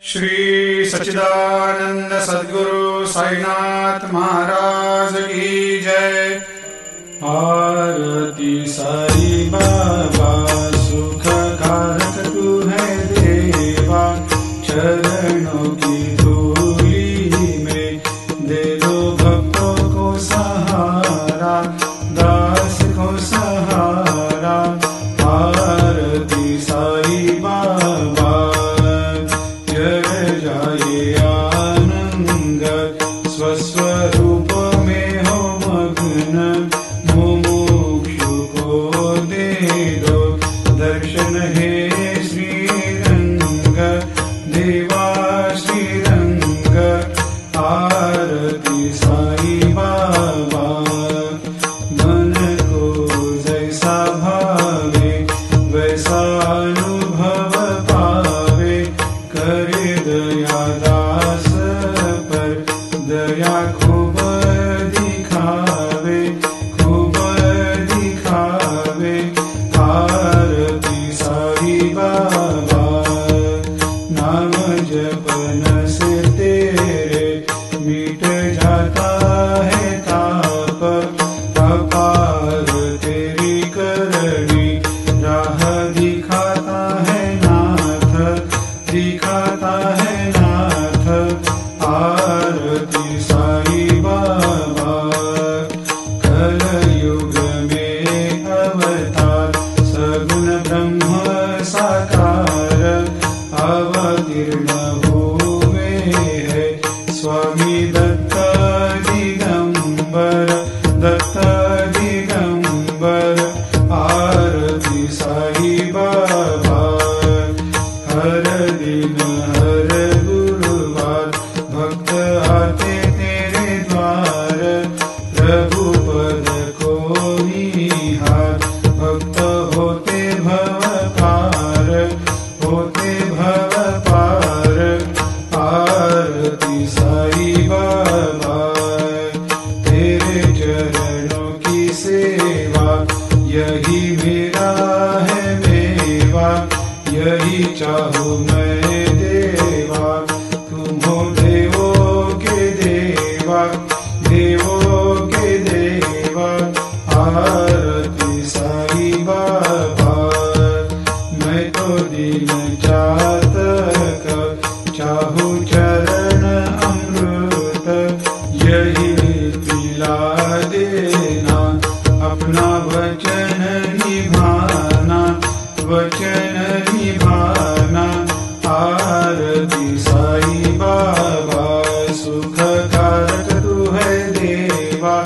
श्री सच्चिदानंद सद्गुरु साईनाथ महाराज की जय। आरती साई बाबा सुख कारक तू है देवा, चरणों की धूली में दे दो भक्तों को सहारा, दास को सहारा। आरती साई बाबा जय जाए आनंद, स्वस्वरूप में हो मग्न, मुमुक्षु को दे दो दर्शन हे श्रीरंग, देवा श्रीरंग। आरती साई बाबा मन को जैसा भावे वैसा अनुभव पावे, करे दया दास पर दया खूब दिखावे, खूब दिखावे। आरती साई बाबा नाम जपन से तेरे मिट जाता है ताप, अपार तेरी करनी राह दिखाता है नाथ, दिखाता है नाथ। आरती साई बाबा कलयुग में अवतार, सगुण ब्रह्म साकार अवतीर्ण हुए है स्वामी दत्त दिगंबर, दत्त दिगंबर। आरती साई बाबा हर दिन हर गुरुवार भक्त आते तेरे द्वार, प्रभु पद को निहार, भक्त होते भव पार, होते भव पार। आरती साई बाबा तेरे चरणों की सेवा, यही मेरा है मेवा, यही चाहूँ मैं देवा। तुम हो देवों के देवा, देवों के देवा। आरती साई बाबा मैं तो दिन चातक, चाहूँ चरण अमृत, यही पिला देना, अपना वचन निभाना, वचन निभाना। आरती साई बाबा सुख कारक तू है देवा,